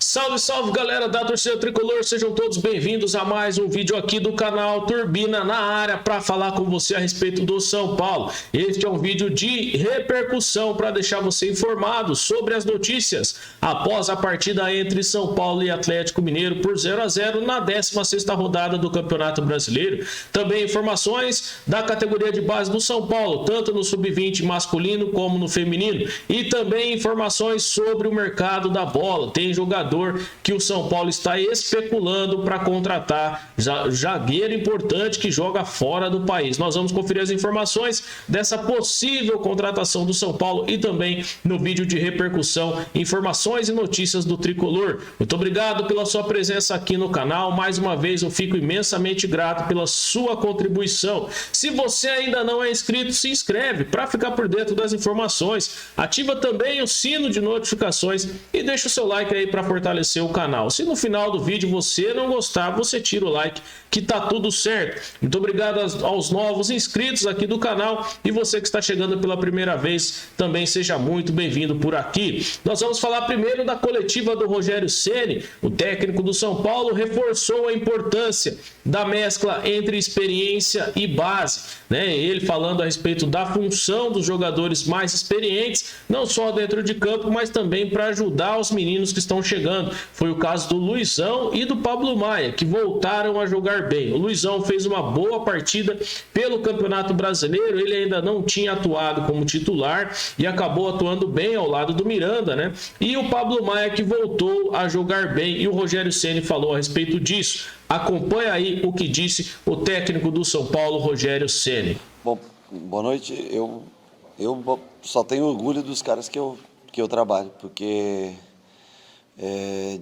Salve, salve galera da torcida tricolor, sejam todos bem-vindos a mais um vídeo aqui do canal Turbina na área para falar com você a respeito do São Paulo. Este é um vídeo de repercussão para deixar você informado sobre as notícias após a partida entre São Paulo e Atlético Mineiro por 0-0 na 16ª rodada do Campeonato Brasileiro. Também informações da categoria de base do São Paulo, tanto no sub-20 masculino como no feminino, e também informações sobre o mercado da bola. Tem jogador que o São Paulo está especulando para contratar, zagueiro importante que joga fora do país. Nós vamos conferir as informações dessa possível contratação do São Paulo e também no vídeo de repercussão, informações e notícias do tricolor. Muito obrigado pela sua presença aqui no canal. Mais uma vez eu fico imensamente grato pela sua contribuição. Se você ainda não é inscrito, se inscreve para ficar por dentro das informações. Ativa também o sino de notificações e deixa o seu like aí para fortalecer o canal. Se no final do vídeo você não gostar, você tira o like, que tá tudo certo. Muito obrigado aos novos inscritos aqui do canal, e você que está chegando pela primeira vez, também seja muito bem-vindo por aqui. Nós vamos falar primeiro da coletiva do Rogério Ceni. O técnico do São Paulo reforçou a importância da mescla entre experiência e base, né? Ele falando a respeito da função dos jogadores mais experientes, não só dentro de campo, mas também para ajudar os meninos que estão chegando. Foi o caso do Luizão e do Pablo Maia, que voltaram a jogar bem. O Luizão fez uma boa partida pelo Campeonato Brasileiro, ele ainda não tinha atuado como titular e acabou atuando bem ao lado do Miranda, né? E o Pablo Maia, que voltou a jogar bem, e o Rogério Ceni falou a respeito disso. Acompanha aí o que disse o técnico do São Paulo, Rogério Ceni. Bom, boa noite. Eu só tenho orgulho dos caras que eu trabalho, porque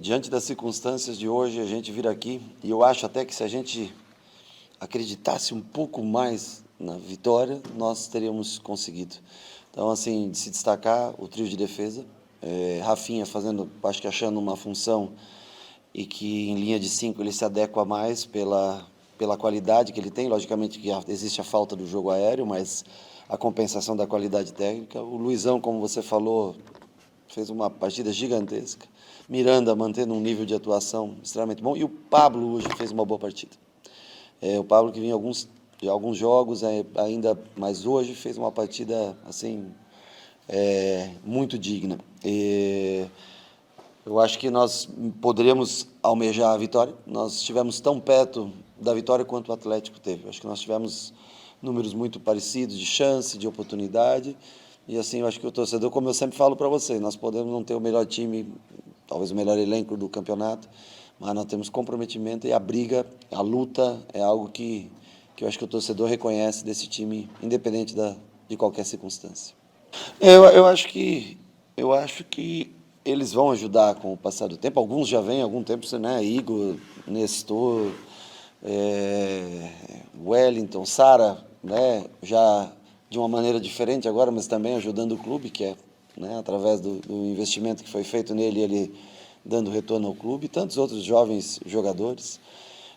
diante das circunstâncias de hoje, a gente vir aqui, e eu acho até que se a gente acreditasse um pouco mais na vitória, nós teríamos conseguido. Então, assim, de se destacar o trio de defesa, Rafinha fazendo, acho que achando uma função e que em linha de 5 ele se adequa mais pela qualidade que ele tem. Logicamente que existe a falta do jogo aéreo, mas a compensação da qualidade técnica. O Luizão, como você falou, fez uma partida gigantesca. Miranda mantendo um nível de atuação extremamente bom. E o Pablo hoje fez uma boa partida. O Pablo que vinha de alguns jogos ainda, mas hoje fez uma partida assim muito digna. Eu acho que nós poderíamos almejar a vitória. Nós estivemos tão perto da vitória quanto o Atlético teve. Eu acho que nós tivemos números muito parecidos de chance, de oportunidade. E assim, eu acho que o torcedor, como eu sempre falo para você, nós podemos não ter o melhor time, talvez o melhor elenco do campeonato, mas nós temos comprometimento e a briga, a luta é algo que eu acho que o torcedor reconhece desse time, independente de qualquer circunstância. Eu acho que eles vão ajudar com o passar do tempo. Alguns já vêm há algum tempo, né? Igor, Nestor, Wellington, Sara, né? Já de uma maneira diferente agora, mas também ajudando o clube, que é, né, através do investimento que foi feito nele, ele dando retorno ao clube, e tantos outros jovens jogadores.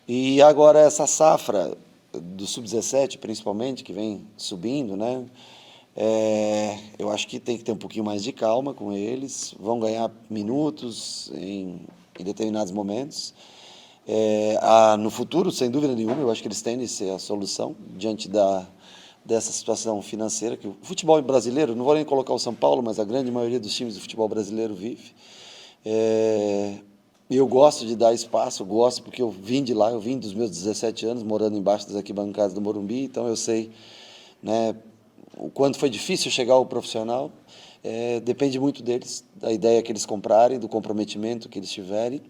E agora essa safra do Sub-17, principalmente, que vem subindo, né? Eu acho que tem que ter um pouquinho mais de calma com eles, vão ganhar minutos em determinados momentos. No futuro, sem dúvida nenhuma, eu acho que eles tendem a ser a solução diante dessa situação financeira que o futebol brasileiro, não vou nem colocar o São Paulo, mas a grande maioria dos times do futebol brasileiro vive. Eu gosto de dar espaço, gosto porque eu vim de lá, eu vim dos meus 17 anos morando embaixo das arquibancadas do Morumbi, então eu sei, né, o quanto foi difícil chegar ao profissional. Depende muito deles, da ideia que eles comprarem, do comprometimento que eles tiverem,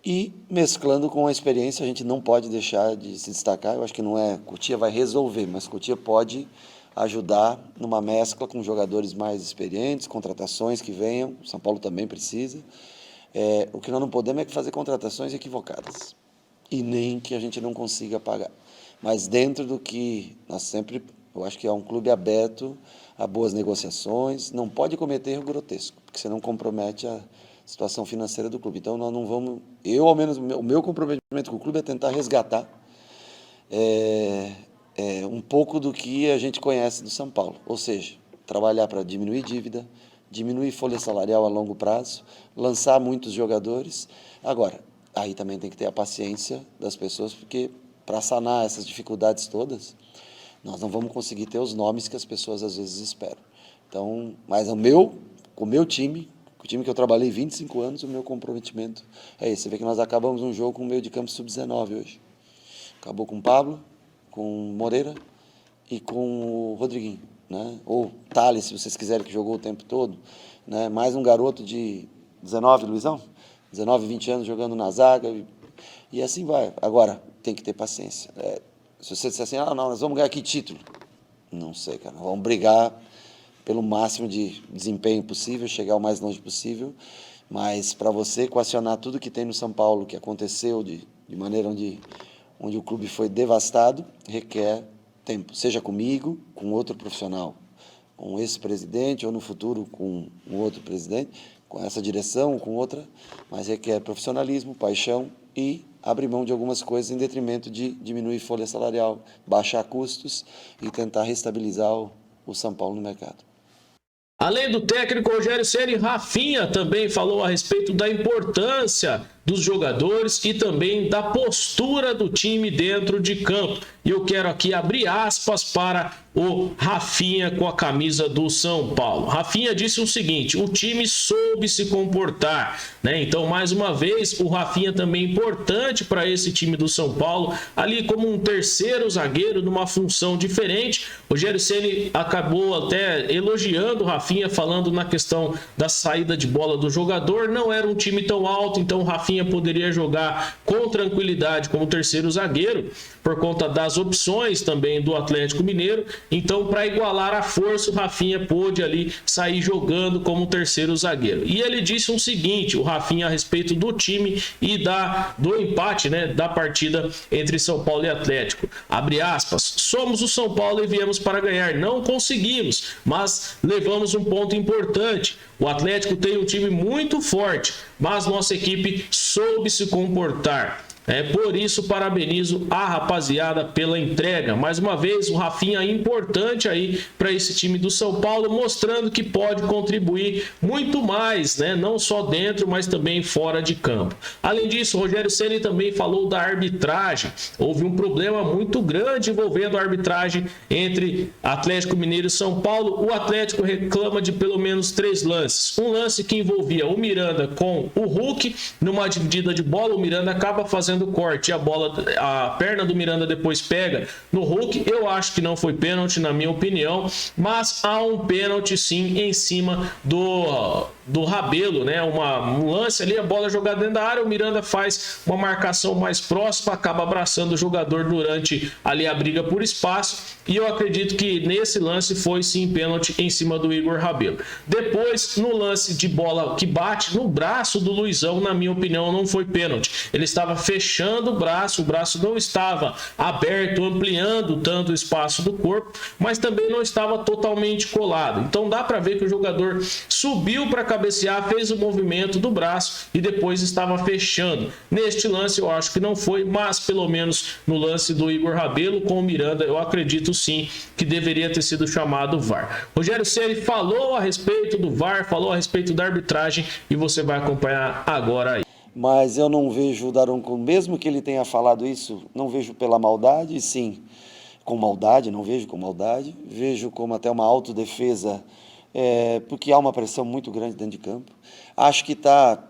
e mesclando com a experiência, a gente não pode deixar de se destacar. Eu acho que não Cotia vai resolver, mas Cotia pode ajudar numa mescla com jogadores mais experientes, contratações que venham, o São Paulo também precisa. O que nós não podemos é fazer contratações equivocadas, e nem que a gente não consiga pagar, mas dentro do que nós sempre... Eu acho que é um clube aberto a boas negociações, não pode cometer erro grotesco, porque senão compromete a situação financeira do clube. Então, nós não vamos... ao menos, o meu comprometimento com o clube é tentar resgatar um pouco do que a gente conhece do São Paulo, ou seja, trabalhar para diminuir dívida, diminuir folha salarial a longo prazo, lançar muitos jogadores. Agora, aí também tem que ter a paciência das pessoas, porque para sanar essas dificuldades todas, nós não vamos conseguir ter os nomes que as pessoas às vezes esperam. Então, mas com o meu time, o time que eu trabalhei 25 anos, o meu comprometimento é esse. Você vê que nós acabamos um jogo com o meio de campo sub-19 hoje. Acabou com o Pablo, com o Moreira e com o Rodriguinho, né? Ou Thales, se vocês quiserem, que jogou o tempo todo, né? Mais um garoto de 19, Luizão? 19, 20 anos jogando na zaga e assim vai. Agora, tem que ter paciência. Se você disser assim, não, nós vamos ganhar aqui título. Não sei, cara. Vamos brigar pelo máximo de desempenho possível, chegar o mais longe possível, mas para você equacionar tudo que tem no São Paulo, que aconteceu de maneira onde o clube foi devastado, requer tempo, seja comigo, com outro profissional, com esse presidente, ou no futuro com um outro presidente, com essa direção, com outra, mas requer profissionalismo, paixão e abrir mão de algumas coisas em detrimento de diminuir folha salarial, baixar custos e tentar restabilizar o São Paulo no mercado. Além do técnico Rogério Ceni, Rafinha também falou a respeito da importância dos jogadores e também da postura do time dentro de campo. E eu quero aqui abrir aspas para o Rafinha com a camisa do São Paulo. Rafinha disse o seguinte: o time soube se comportar, né? Então, mais uma vez, o Rafinha também é importante para esse time do São Paulo, ali como um terceiro zagueiro numa função diferente. Rogério Ceni acabou até elogiando o Rafinha, falando na questão da saída de bola do jogador. Não era um time tão alto, então o Rafinha poderia jogar com tranquilidade como terceiro zagueiro, por conta das opções também do Atlético Mineiro. Então, para igualar a força, o Rafinha pôde ali sair jogando como terceiro zagueiro. E ele disse o seguinte, o Rafinha, a respeito do time e do empate, né, da partida entre São Paulo e Atlético. Abre aspas, somos o São Paulo e viemos para ganhar. Não conseguimos, mas levamos um ponto importante. O Atlético tem um time muito forte, mas nossa equipe soube se comportar. Por isso, parabenizo a rapaziada pela entrega. Mais uma vez, o Rafinha é importante aí para esse time do São Paulo, mostrando que pode contribuir muito mais, né? Não só dentro, mas também fora de campo. Além disso, o Rogério Ceni também falou da arbitragem. Houve um problema muito grande envolvendo a arbitragem entre Atlético Mineiro e São Paulo. O Atlético reclama de pelo menos 3 lances. Um lance que envolvia o Miranda com o Hulk, numa dividida de bola, o Miranda acaba fazendo corte e a perna do Miranda depois pega no Hulk. Eu acho que não foi pênalti, na minha opinião, mas há um pênalti sim em cima do Rabelo, né? Um lance ali, a bola jogada dentro da área, o Miranda faz uma marcação mais próxima, acaba abraçando o jogador durante ali a briga por espaço, e eu acredito que nesse lance foi sim pênalti em cima do Igor Rabelo. Depois, no lance de bola que bate no braço do Luizão, na minha opinião, não foi pênalti. Ele estava fechando o braço não estava aberto, ampliando tanto o espaço do corpo, mas também não estava totalmente colado. Então dá para ver que o jogador subiu para cabecear, fez o movimento do braço e depois estava fechando. Neste lance eu acho que não foi, mas pelo menos no lance do Igor Rabelo com o Miranda, eu acredito sim que deveria ter sido chamado o VAR. Rogério Ceni falou a respeito do VAR, falou a respeito da arbitragem e você vai acompanhar agora aí. Mas eu não vejo o Daronco, mesmo que ele tenha falado isso, não vejo pela maldade, e sim com maldade, não vejo com maldade, vejo como até uma autodefesa, porque há uma pressão muito grande dentro de campo. Acho que está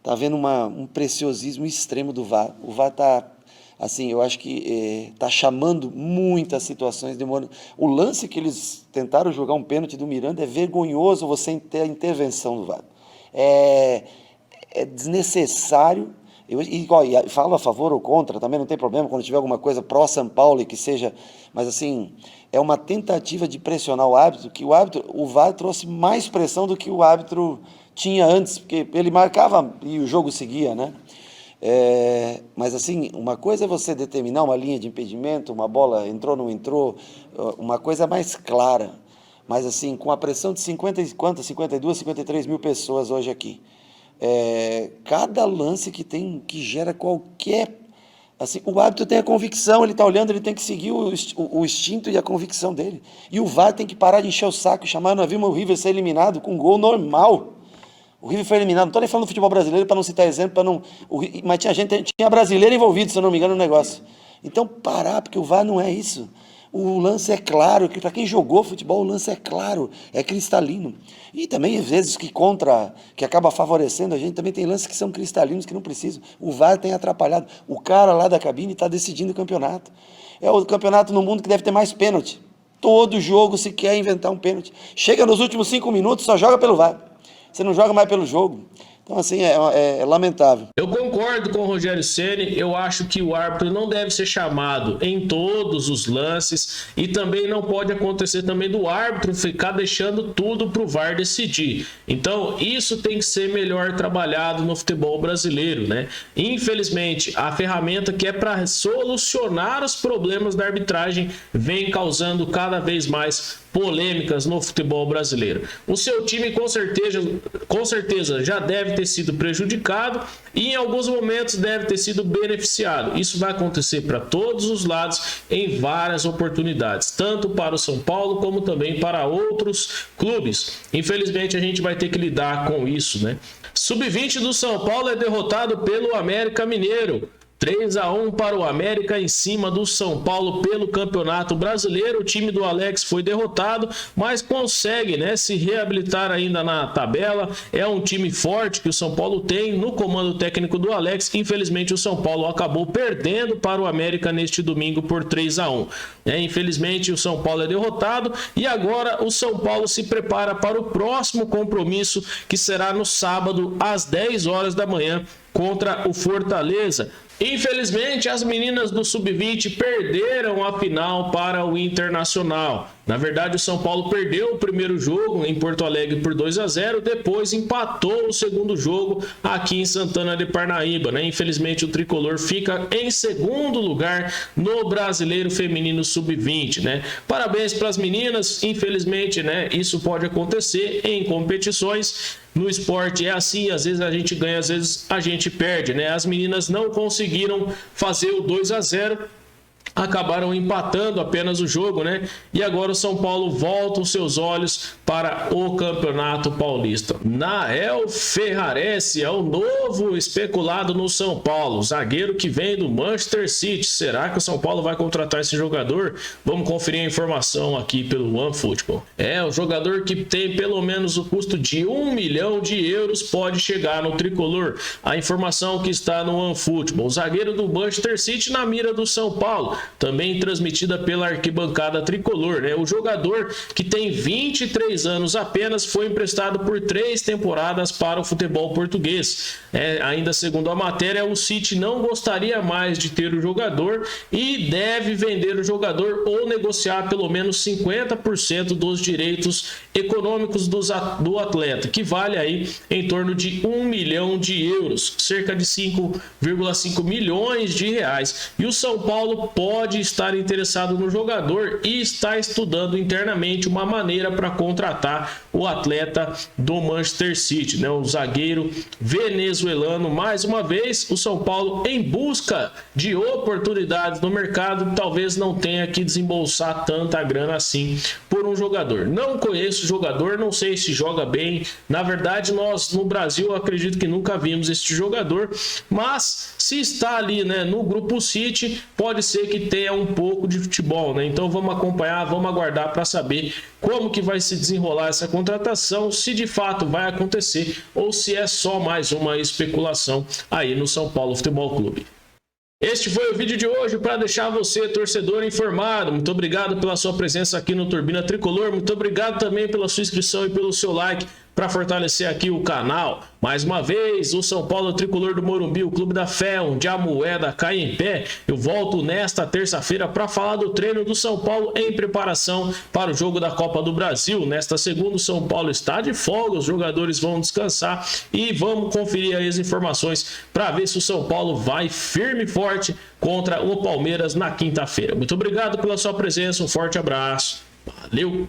havendo um preciosismo extremo do VAR. O VAR está, assim, eu acho que está chamando muitas situações. O lance que eles tentaram jogar um pênalti do Miranda é vergonhoso você ter a intervenção do VAR. É desnecessário. Eu falo a favor ou contra, também não tem problema quando tiver alguma coisa pró-São Paulo e que seja, mas assim, é uma tentativa de pressionar o árbitro, que o VAR trouxe mais pressão do que o árbitro tinha antes, porque ele marcava e o jogo seguia, né? Mas assim, uma coisa é você determinar uma linha de impedimento, uma bola entrou, não entrou, uma coisa mais clara, mas assim, com a pressão de 52, 53 mil pessoas hoje aqui, cada lance que gera qualquer Assim, o árbitro tem a convicção, ele está olhando, ele tem que seguir o instinto e a convicção dele. E o VAR tem que parar de encher o saco e chamar. Nós vimos o River ser eliminado com um gol normal. O River foi eliminado, não estou nem falando do futebol brasileiro para não citar exemplo, mas tinha brasileiro envolvido, se eu não me engano, no negócio. Então parar, porque o VAR não é isso. O lance é claro, que para quem jogou futebol, o lance é claro, é cristalino. E também, às vezes, que acaba favorecendo a gente, também tem lances que são cristalinos, que não precisam. O VAR tem atrapalhado. O cara lá da cabine está decidindo o campeonato. É o campeonato no mundo que deve ter mais pênalti. Todo jogo se quer inventar um pênalti. Chega nos últimos 5 minutos, só joga pelo VAR. Você não joga mais pelo jogo. Então, assim, é lamentável. Eu concordo com o Rogério Ceni. Eu acho que o árbitro não deve ser chamado em todos os lances e também não pode acontecer também do árbitro ficar deixando tudo para o VAR decidir. Então, isso tem que ser melhor trabalhado no futebol brasileiro, né? Infelizmente, a ferramenta que é para solucionar os problemas da arbitragem vem causando cada vez mais polêmicas no futebol brasileiro. O seu time com certeza já deve ter sido prejudicado e em alguns momentos deve ter sido beneficiado. Isso vai acontecer para todos os lados em várias oportunidades, tanto para o São Paulo como também para outros clubes. Infelizmente a gente vai ter que lidar com isso, né? Sub-20 do São Paulo é derrotado pelo América Mineiro. 3-1 para o América em cima do São Paulo pelo Campeonato Brasileiro. O time do Alex foi derrotado, mas consegue, né, se reabilitar ainda na tabela. É um time forte que o São Paulo tem no comando técnico do Alex. Infelizmente o São Paulo acabou perdendo para o América neste domingo por 3-1. Infelizmente o São Paulo é derrotado e agora o São Paulo se prepara para o próximo compromisso, que será no sábado às 10 horas da manhã contra o Fortaleza. Infelizmente, as meninas do Sub-20 perderam a final para o Internacional. Na verdade, o São Paulo perdeu o primeiro jogo em Porto Alegre por 2-0, depois empatou o segundo jogo aqui em Santana de Parnaíba, né? Infelizmente, o tricolor fica em segundo lugar no Brasileiro Feminino Sub-20, né? Parabéns para as meninas. Infelizmente, né, isso pode acontecer em competições. No esporte é assim, às vezes a gente ganha, às vezes a gente perde, né? As meninas não conseguiram fazer o 2-0, acabaram empatando apenas o jogo, né? E agora o São Paulo volta os seus olhos para o Campeonato Paulista. Nael Ferrarese é o novo especulado no São Paulo, zagueiro que vem do Manchester City. Será que o São Paulo vai contratar esse jogador? Vamos conferir a informação aqui pelo OneFootball. O jogador que tem pelo menos o custo de 1 milhão de euros pode chegar no tricolor. A informação que está no OneFootball. O zagueiro do Manchester City na mira do São Paulo, também transmitida pela arquibancada tricolor, né? O jogador, que tem 23 anos apenas, foi emprestado por 3 temporadas para o futebol português. Ainda segundo a matéria, o City não gostaria mais de ter o jogador e deve vender o jogador ou negociar pelo menos 50% dos direitos econômicos do atleta, que vale aí em torno de 1 milhão de euros, cerca de 5,5 milhões de reais. E o São Paulo pode estar interessado no jogador e está estudando internamente uma maneira para contratar o atleta do Manchester City, né? O zagueiro venezuelano. Mais uma vez, o São Paulo, em busca de oportunidades no mercado, talvez não tenha que desembolsar tanta grana assim por um jogador. Não conheço o jogador, não sei se joga bem. Na verdade, nós no Brasil, acredito que nunca vimos este jogador, mas se está ali, né, no grupo City, pode ser que tenha um pouco de futebol, né? Então vamos acompanhar, vamos aguardar para saber como que vai se desenrolar essa contratação, se de fato vai acontecer ou se é só mais uma especulação aí no São Paulo Futebol Clube. Este foi o vídeo de hoje para deixar você, torcedor, informado. Muito obrigado pela sua presença aqui no Turbina Tricolor. Muito obrigado também pela sua inscrição e pelo seu like para fortalecer aqui o canal. Mais uma vez, o São Paulo Tricolor do Morumbi, o Clube da Fé, onde a moeda cai em pé. Eu volto nesta terça-feira para falar do treino do São Paulo em preparação para o jogo da Copa do Brasil. Nesta segunda, o São Paulo está de folga, os jogadores vão descansar e vamos conferir aí as informações para ver se o São Paulo vai firme e forte contra o Palmeiras na quinta-feira. Muito obrigado pela sua presença, um forte abraço. Valeu!